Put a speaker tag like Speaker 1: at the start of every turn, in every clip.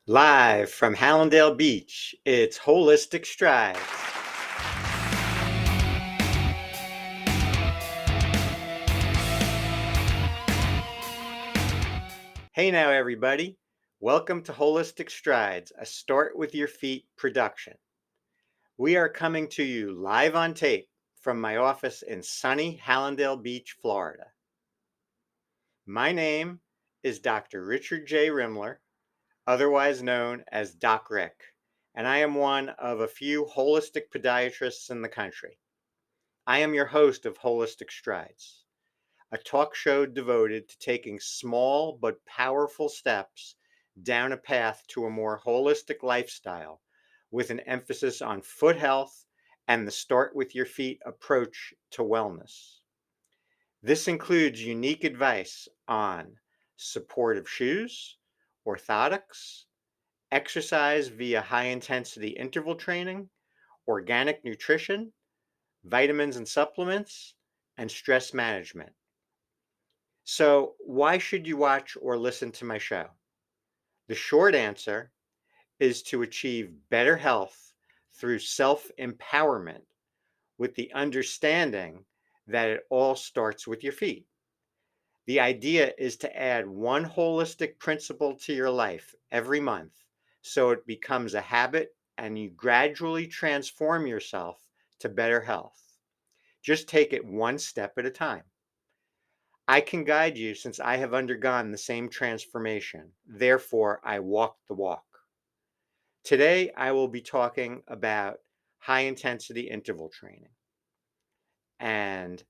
Speaker 1: Live from Hallandale Beach, it's Holistic Strides. Hey now, everybody. Welcome to Holistic Strides, a Start With Your Feet production. We are coming to you live on tape from my office in sunny Hallandale Beach, Florida. My name is Dr. Richard J. Rimler, otherwise known as Doc Rick, and I am one of a few holistic podiatrists in the country. I am your host of Holistic Strides, a talk show devoted to taking small but powerful steps down a path to a more holistic lifestyle with an emphasis on foot health and the start with your feet approach to wellness. This includes unique advice on supportive shoes, orthotics, exercise via high intensity interval training, organic nutrition, vitamins and supplements, and stress management. So, why should you watch or listen to my show? The short answer is to achieve better health through self empowerment with the understanding that it all starts with your feet. The idea is to add one holistic principle to your life every month so it becomes a habit and you gradually transform yourself to better health. Just take it one step at a time. I can guide you since I have undergone the same transformation. Therefore, I walk the walk. Today, I will be talking about high intensity interval training. And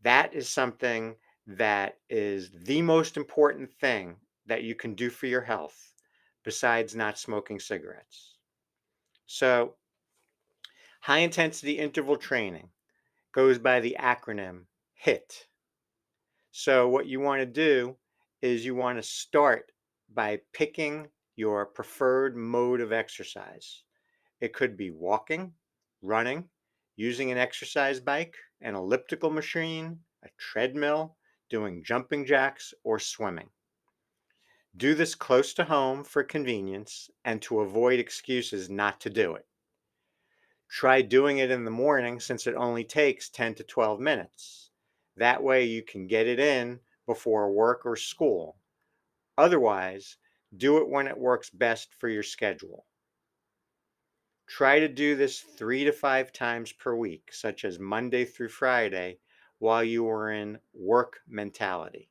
Speaker 1: that is something that is the most important thing that you can do for your health besides not smoking cigarettes. So, high intensity interval training goes by the acronym HIIT. So what you want to do is you want to start by picking your preferred mode of exercise. It could be walking, running, using an exercise bike, an elliptical machine, a treadmill, doing jumping jacks, or swimming. Do this close to home for convenience and to avoid excuses not to do it. Try doing it in the morning since it only takes 10 to 12 minutes. That way you can get it in before work or school. Otherwise, do it when it works best for your schedule. Try to do this 3 to 5 times per week, such as Monday through Friday, while you are in work mentality.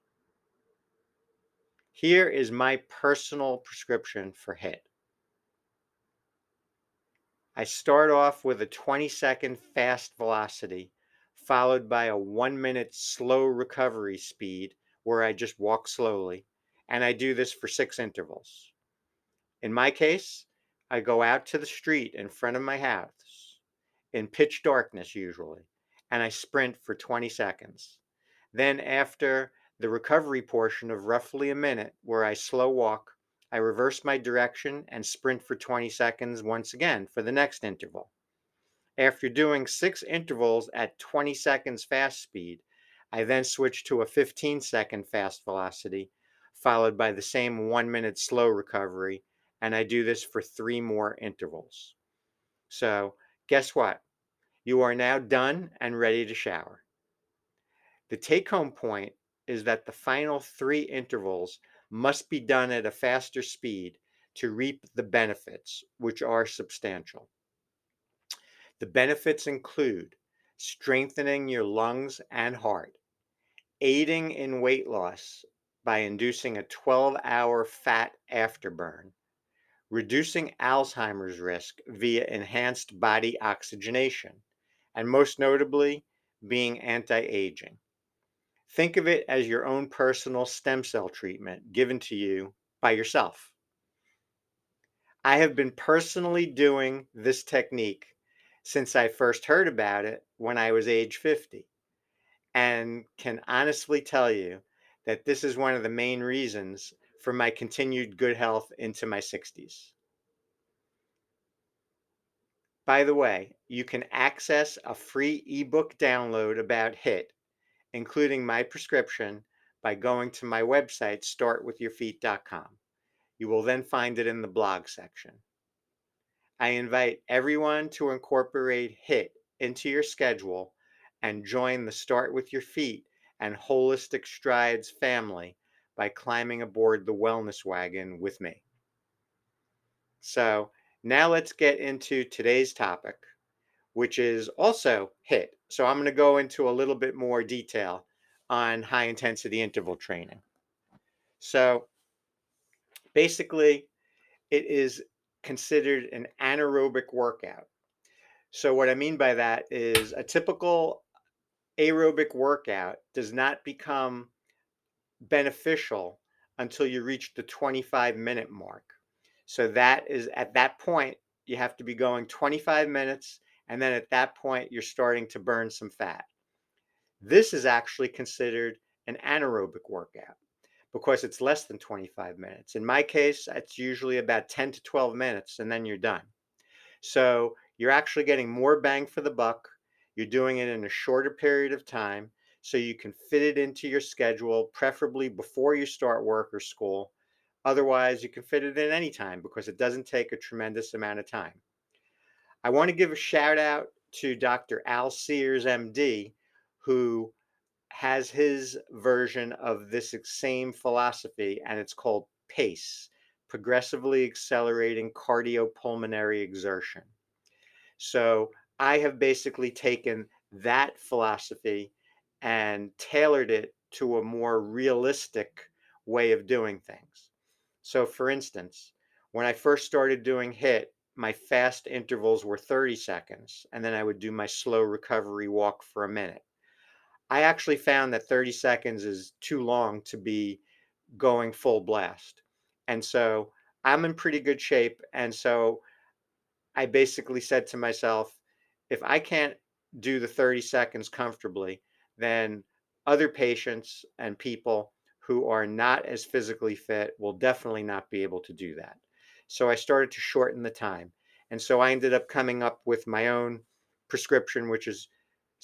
Speaker 1: Here is my personal prescription for HIIT. I start off with a 20-second fast velocity, followed by a 1-minute slow recovery speed where I just walk slowly, and I do this for 6 intervals. In my case, I go out to the street in front of my house, in pitch darkness usually, and I sprint for 20 seconds. Then, after the recovery portion of roughly a minute where I slow walk, I reverse my direction and sprint for 20 seconds once again for the next interval. After doing 6 intervals at 20 seconds fast speed, I then switch to a 15-second fast velocity, followed by the same 1-minute slow recovery, and I do this for 3 more intervals. So, guess what? You are now done and ready to shower. The take home point is that the final 3 intervals must be done at a faster speed to reap the benefits, which are substantial. The benefits include strengthening your lungs and heart, aiding in weight loss by inducing a 12-hour fat afterburn, reducing Alzheimer's risk via enhanced body oxygenation, and most notably, being anti-aging. Think of it as your own personal stem cell treatment given to you by yourself. I have been personally doing this technique since I first heard about it when I was age 50, and can honestly tell you that this is one of the main reasons for my continued good health into my 60s. By the way, you can access a free ebook download about HIIT, including my prescription, by going to my website, startwithyourfeet.com. You will then find it in the blog section. I invite everyone to incorporate HIIT into your schedule and join the Start with Your Feet and Holistic Strides family by climbing aboard the wellness wagon with me. So, now let's get into today's topic, which is also HIIT. So, I'm going to go into a little bit more detail on high intensity interval training. So, basically, it is considered an anaerobic workout. So, what I mean by that is a typical aerobic workout does not become beneficial until you reach the 25-minute mark. So, that is at that point, you have to be going 25 minutes. And then at that point, you're starting to burn some fat. This is actually considered an anaerobic workout because it's less than 25 minutes. In my case, it's usually about 10 to 12 minutes, and then you're done. So you're actually getting more bang for the buck. You're doing it in a shorter period of time so you can fit it into your schedule, preferably before you start work or school. Otherwise, you can fit it in any time because it doesn't take a tremendous amount of time. I want to give a shout out to Dr. Al Sears, MD, who has his version of this same philosophy, and it's called PACE, Progressively Accelerating Cardiopulmonary Exertion. So I have basically taken that philosophy and tailored it to a more realistic way of doing things. So, for instance, when I first started doing HIIT, my fast intervals were 30 seconds, and then I would do my slow recovery walk for a minute. I actually found that 30 seconds is too long to be going full blast. And so I'm in pretty good shape. And so I basically said to myself, if I can't do the 30 seconds comfortably, then other patients and people who are not as physically fit will definitely not be able to do that. So I started to shorten the time. And so I ended up coming up with my own prescription, which is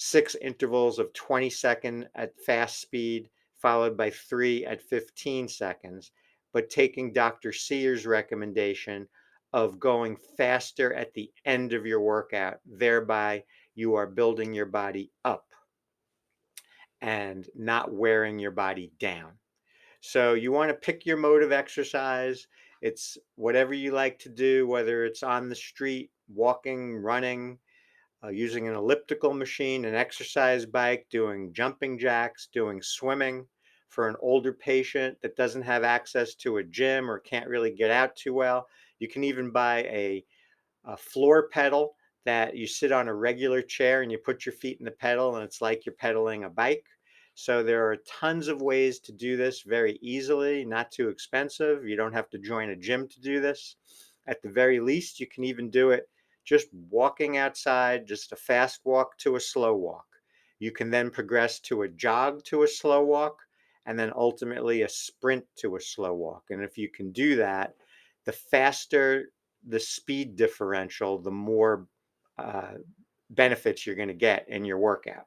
Speaker 1: 6 intervals of 20-second at fast speed, followed by 3 at 15 seconds, but taking Dr. Sears' recommendation of going faster at the end of your workout. Thereby, you are building your body up and not wearing your body down. So, you want to pick your mode of exercise. It's whatever you like to do, whether it's on the street, walking, running, using an elliptical machine, an exercise bike, doing jumping jacks, doing swimming. For an older patient that doesn't have access to a gym or can't really get out too well, you can even buy a floor pedal that you sit on a regular chair and you put your feet in the pedal, and it's like you're pedaling a bike. So there are tons of ways to do this very easily, not too expensive. You don't have to join a gym to do this. At the very least, you can even do it just walking outside, just a fast walk to a slow walk. You can then progress to a jog to a slow walk, and then ultimately a sprint to a slow walk. And if you can do that, the faster the speed differential, the more uh, benefits you're going to get in your workout.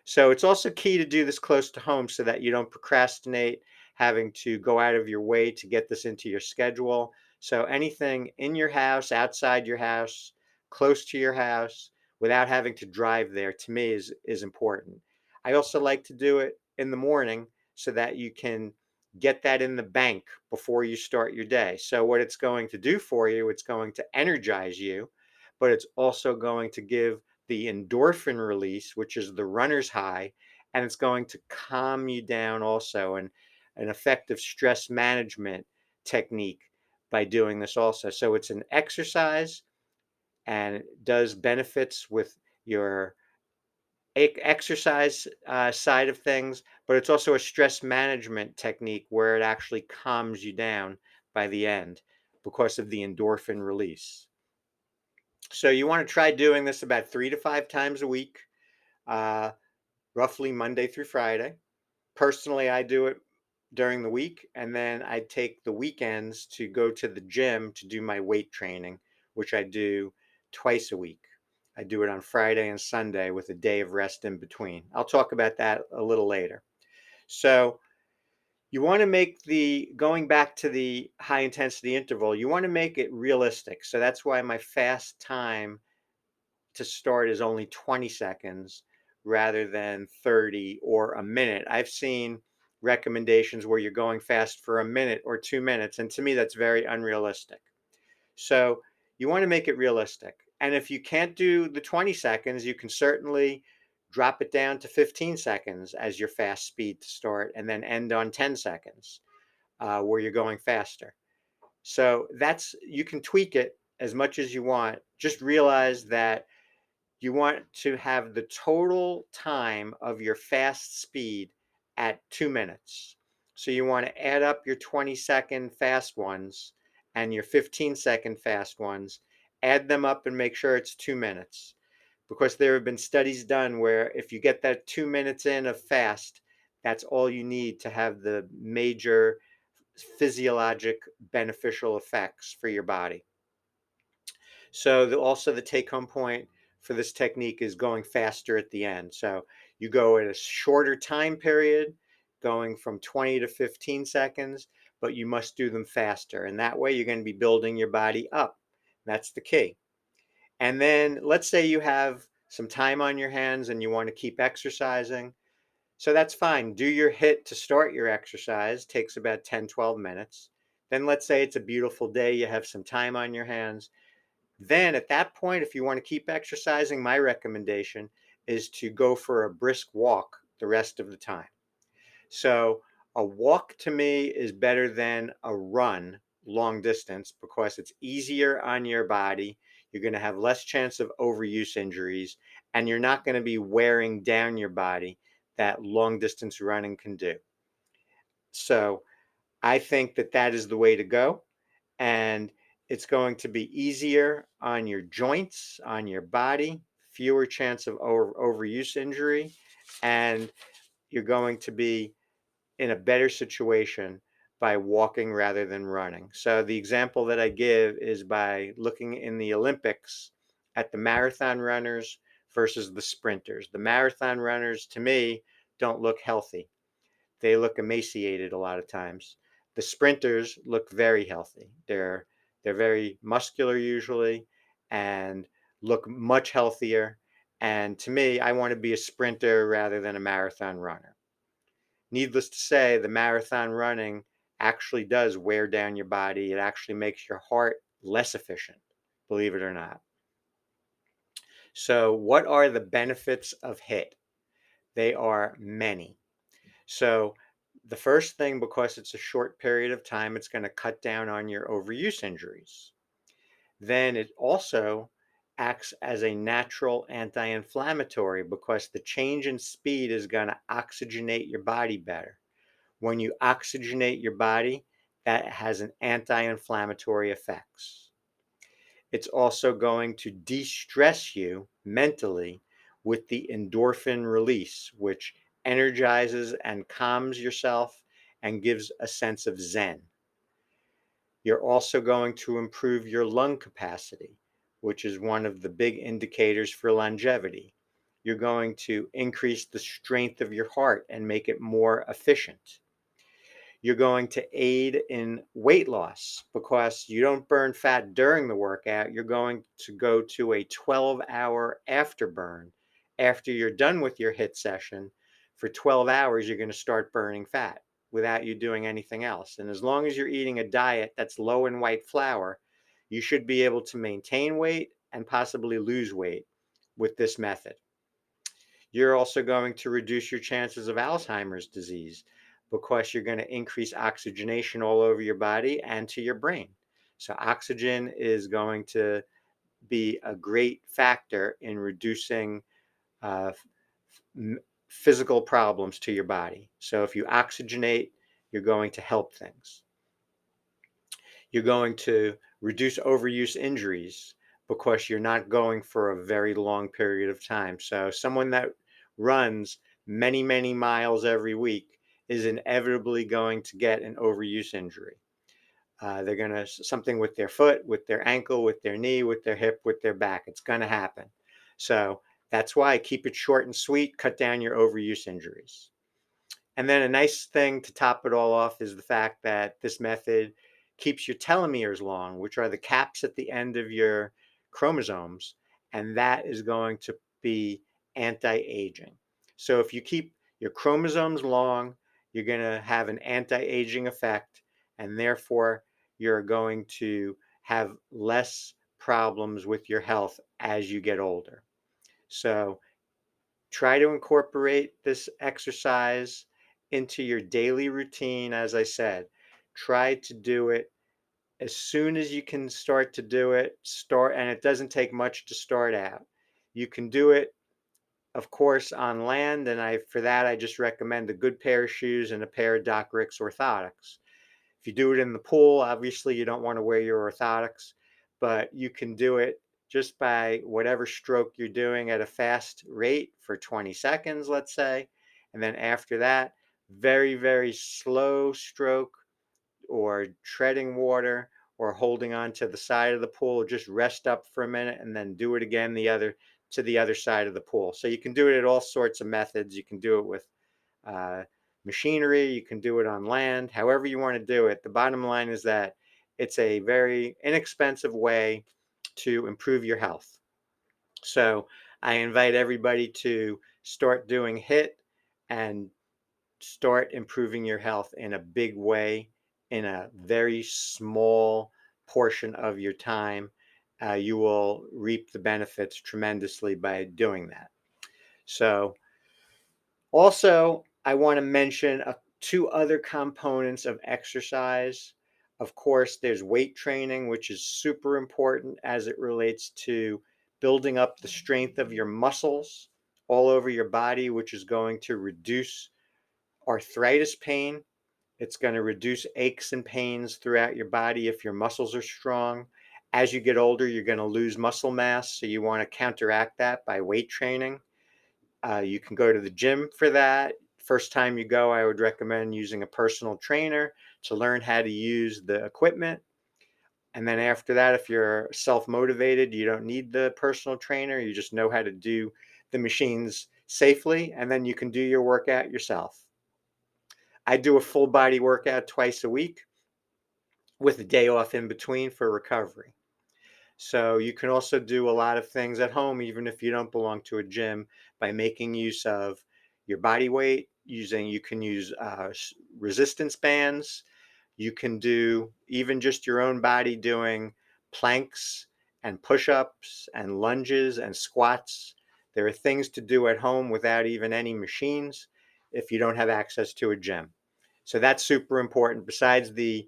Speaker 1: So it's also key to do this close to home so that you don't procrastinate having to go out of your way to get this into your schedule. So anything in your house, outside your house, close to your house, without having to drive there, to me is important. I also like to do it in the morning so that you can get that in the bank before you start your day. So what it's going to do for you, it's going to energize you, but it's also going to give the endorphin release, which is the runner's high, and it's going to calm you down also, and an effective stress management technique by doing this also. So it's an exercise and it does benefits with your exercise side of things, but it's also a stress management technique where it actually calms you down by the end because of the endorphin release. So you want to try doing this about 3 to 5 times a week, uh, roughly Monday through Friday. Personally, I do it during the week, and then I take the weekends to go to the gym to do my weight training, which I do twice a week. I do it on Friday and Sunday with a day of rest in between. I'll talk about that a little later. So, You want to make the going back to the high intensity interval, you want to make it realistic. So that's why my fast time to start is only 20 seconds rather than 30 or a minute. I've seen recommendations where you're going fast for a minute or 2 minutes, and to me, that's very unrealistic. So you want to make it realistic. And if you can't do the 20 seconds, you can certainly drop it down to 15 seconds as your fast speed to start and then end on 10 seconds where you're going faster. So that's, you can tweak it as much as you want. Just realize that you want to have the total time of your fast speed at 2 minutes. So you want to add up your 20-second fast ones and your 15-second fast ones, add them up and make sure it's 2 minutes. Because there have been studies done where if you get that 2 minutes in of fast, that's all you need to have the major physiologic beneficial effects for your body. So also the take home point for this technique is going faster at the end. So you go at a shorter time period, going from 20 to 15 seconds, but you must do them faster. And that way you're going to be building your body up. That's the key. And then let's say you have some time on your hands and you want to keep exercising. So that's fine. Do your HIIT to start your exercise, takes about 10, 12 minutes. Then let's say it's a beautiful day, you have some time on your hands. Then at that point, if you want to keep exercising, my recommendation is to go for a brisk walk the rest of the time. So a walk to me is better than a run long distance because it's easier on your body. You're going to have less chance of overuse injuries, and you're not going to be wearing down your body that long distance running can do. So I think that that is the way to go. And it's going to be easier on your joints, on your body, fewer chance of overuse injury, and you're going to be in a better situation by walking rather than running. So the example that I give is by looking in the Olympics at the marathon runners versus the sprinters. The marathon runners, to me, don't look healthy. They look emaciated a lot of times. The sprinters look very healthy. They're very muscular usually and look much healthier. And to me, I want to be a sprinter rather than a marathon runner. Needless to say, the marathon running actually does wear down your body. It actually makes your heart less efficient, believe it or not. So, what are the benefits of HIIT? They are many. So the first thing, because it's a short period of time, it's going to cut down on your overuse injuries. Then it also acts as a natural anti-inflammatory because the change in speed is going to oxygenate your body better. When you oxygenate your body, that has an anti-inflammatory effects. It's also going to de-stress you mentally with the endorphin release, which energizes and calms yourself and gives a sense of zen. You're also going to improve your lung capacity, which is one of the big indicators for longevity. You're going to increase the strength of your heart and make it more efficient. You're going to aid in weight loss because you don't burn fat during the workout. You're going to go to a 12-hour afterburn. After you're done with your HIIT session, for 12 hours, you're going to start burning fat without you doing anything else. And as long as you're eating a diet that's low in white flour, you should be able to maintain weight and possibly lose weight with this method. You're also going to reduce your chances of Alzheimer's disease because you're going to increase oxygenation all over your body and to your brain. So oxygen is going to be a great factor in reducing uh, physical problems to your body. So if you oxygenate, you're going to help things. You're going to reduce overuse injuries because you're not going for a very long period of time. So someone that runs many, many miles every week is inevitably going to get an overuse injury. They're going to something with their foot, with their ankle, with their knee, with their hip, with their back. It's going to happen. So that's why I keep it short and sweet, cut down your overuse injuries. And then a nice thing to top it all off is the fact that this method keeps your telomeres long, which are the caps at the end of your chromosomes, and that is going to be anti-aging. So if you keep your chromosomes long, you're going to have an anti-aging effect, and therefore you're going to have less problems with your health as you get older. So try to incorporate this exercise into your daily routine. As I said, try to do it as soon as you can start to do it. And it doesn't take much to start out. You can do it, of course, on land, and for that I just recommend a good pair of shoes and a pair of Doc Ricks orthotics. If you do it in the pool, obviously you don't want to wear your orthotics, but you can do it just by whatever stroke you're doing at a fast rate for 20 seconds, let's say. And then after that, very, very slow stroke, or treading water, or holding on to the side of the pool. Just rest up for a minute and then do it again to the other side of the pool. So you can do it at all sorts of methods. You can do it with uh, machinery. You can do it on land, however you want to do it. The bottom line is that it's a very inexpensive way to improve your health. So I invite everybody to start doing HIIT and start improving your health in a big way in a very small portion of your time. You will reap the benefits tremendously by doing that. So also, I want to mention two other components of exercise. Of course, there's weight training, which is super important as it relates to building up the strength of your muscles all over your body, which is going to reduce arthritis pain. It's going to reduce aches and pains throughout your body if your muscles are strong. As you get older, you're going to lose muscle mass, so you want to counteract that by weight training. You can go to the gym for that. First time you go, I would recommend using a personal trainer to learn how to use the equipment. And then after that, if you're self-motivated, you don't need the personal trainer. You just know how to do the machines safely, and then you can do your workout yourself. I do a full body workout twice a week with a day off in between for recovery. So you can also do a lot of things at home, even if you don't belong to a gym, by making use of your body weight. You can use resistance bands. You can do even just your own body doing planks and push-ups and lunges and squats. There are things to do at home without even any machines if you don't have access to a gym. So that's super important. Besides the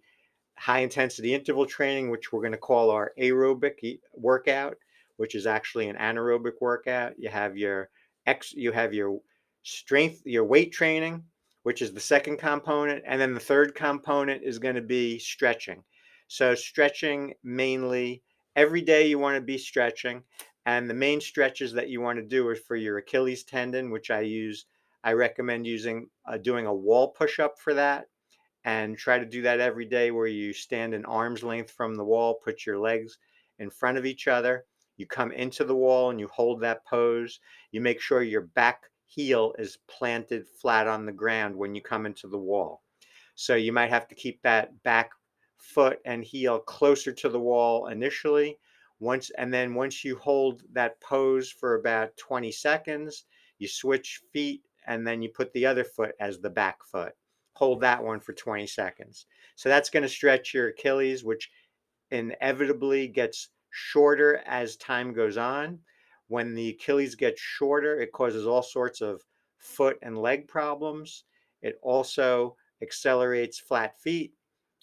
Speaker 1: high intensity interval training, which we're going to call our aerobic workout, which is actually an anaerobic workout. You have your strength, your weight training, which is the second component, and then the third component is going to be stretching. So stretching mainly every day you want to be stretching, and the main stretches that you want to do are for your Achilles tendon, which I recommend doing a wall push up for that, and try to do that every day, where you stand an arm's length from the wall, put your legs in front of each other. You come into the wall and you hold that pose. You make sure your back heel is planted flat on the ground when you come into the wall. So you might have to keep that back foot and heel closer to the wall initially. Once you hold that pose for about 20 seconds, you switch feet and then you put the other foot as the back foot. Hold that one for 20 seconds. So that's going to stretch your Achilles, which inevitably gets shorter as time goes on. When the Achilles gets shorter, it causes all sorts of foot and leg problems. It also accelerates flat feet.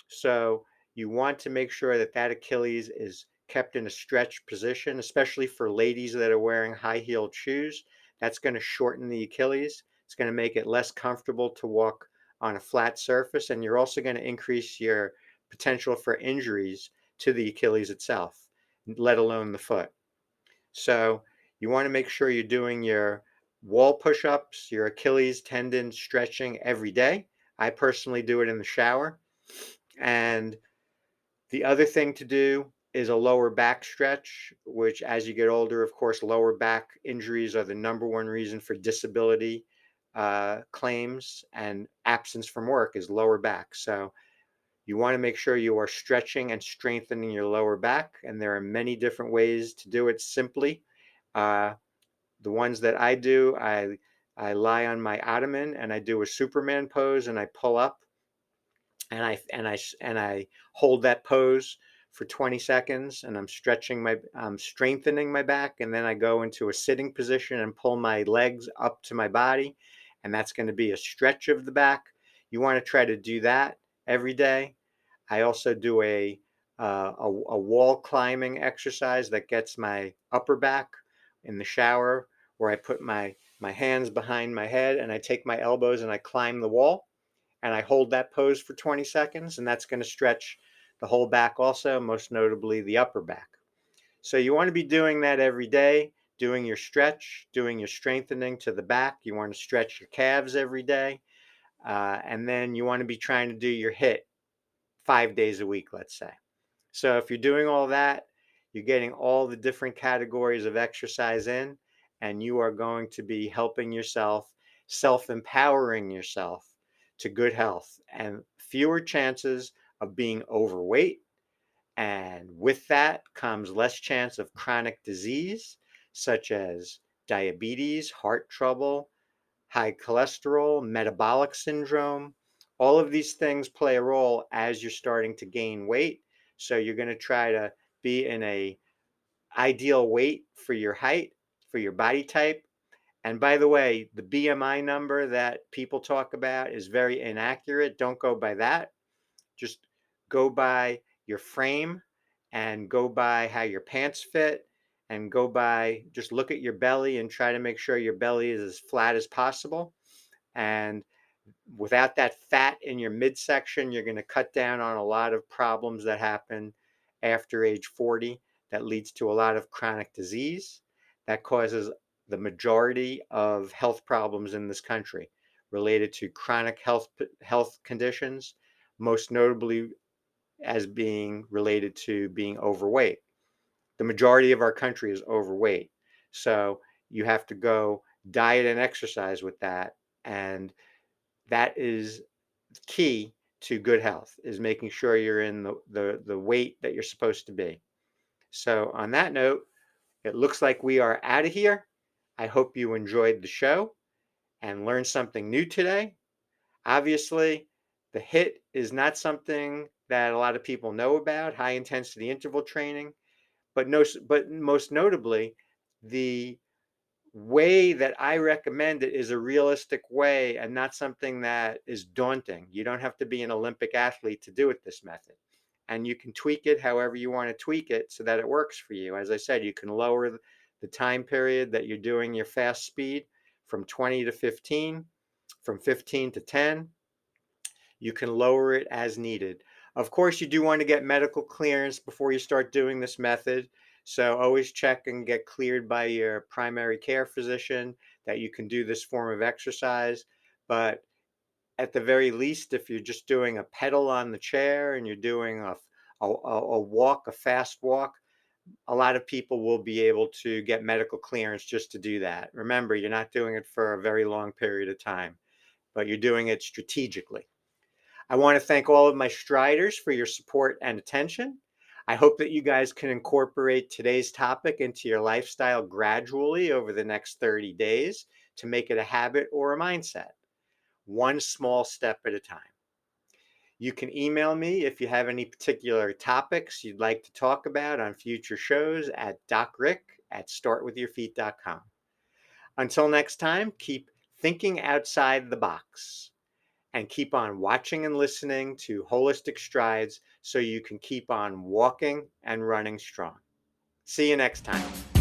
Speaker 1: So you want to make sure that Achilles is kept in a stretched position, especially for ladies that are wearing high-heeled shoes. That's going to shorten the Achilles. It's going to make it less comfortable to walk on a flat surface, and you're also going to increase your potential for injuries to the Achilles itself, let alone the foot. So you want to make sure you're doing your wall push-ups, your Achilles tendon stretching every day. I personally do it in the shower. And the other thing to do is a lower back stretch, which, as you get older, of course, lower back injuries are the number one reason for disability claims and absence from work is lower back. So you want to make sure you are stretching and strengthening your lower back, and there are many different ways to do it simply. Uh, the ones that I do, I lie on my ottoman and I do a Superman pose and I pull up and I hold that pose for 20 seconds, and I'm strengthening my back, and then I go into a sitting position and pull my legs up to my body, and that's going to be a stretch of the back. You want to try to do that every day. I also do a wall climbing exercise that gets my upper back in the shower, where I put my hands behind my head and I take my elbows and I climb the wall and I hold that pose for 20 seconds, and that's going to stretch the whole back also, most notably the upper back. So you want to be doing that every day, doing your stretch, doing your strengthening to the back. You want to stretch your calves every day. And then you want to be trying to do your HIIT 5 days a week, let's say. So if you're doing all that, you're getting all the different categories of exercise in, and you are going to be helping yourself, self-empowering yourself to good health and fewer chances of being overweight. And with that comes less chance of chronic disease, such as diabetes, heart trouble, high cholesterol, metabolic syndrome. All of these things play a role as you're starting to gain weight. So you're going to try to be in a ideal weight for your height, for your body type. And by the way, the BMI number that people talk about is very inaccurate. Don't go by that. Just go by your frame and go by how your pants fit and go by just look at your belly and try to make sure your belly is as flat as possible. And without that fat in your midsection, you're going to cut down on a lot of problems that happen after age 40 that leads to a lot of chronic disease that causes the majority of health problems in this country related to chronic health conditions, most notably as being related to being overweight. The majority of our country is overweight. So you have to go diet and exercise with that. And that is key to good health, is making sure you're in the weight that you're supposed to be. So on that note, it looks like we are out of here. I hope you enjoyed the show and learned something new today. Obviously, the HIIT is not something that a lot of people know about, high intensity interval training, but no, but most notably, the way that I recommend it is a realistic way and not something that is daunting. You don't have to be an Olympic athlete to do it this method. And you can tweak it however you want to tweak it so that it works for you. As I said, you can lower the time period that you're doing your fast speed from 20 to 15, from 15 to 10. You can lower it as needed. Of course, you do want to get medical clearance before you start doing this method. So always check and get cleared by your primary care physician that you can do this form of exercise. But at the very least, if you're just doing a pedal on the chair and you're doing a walk, a fast walk, a lot of people will be able to get medical clearance just to do that. Remember, you're not doing it for a very long period of time, but you're doing it strategically. I want to thank all of my striders for your support and attention. I hope that you guys can incorporate today's topic into your lifestyle gradually over the next 30 days to make it a habit or a mindset, one small step at a time. You can email me if you have any particular topics you'd like to talk about on future shows at docrick@startwithyourfeet.com. Until next time, keep thinking outside the box and keep on watching and listening to Holistic Strides so you can keep on walking and running strong. See you next time.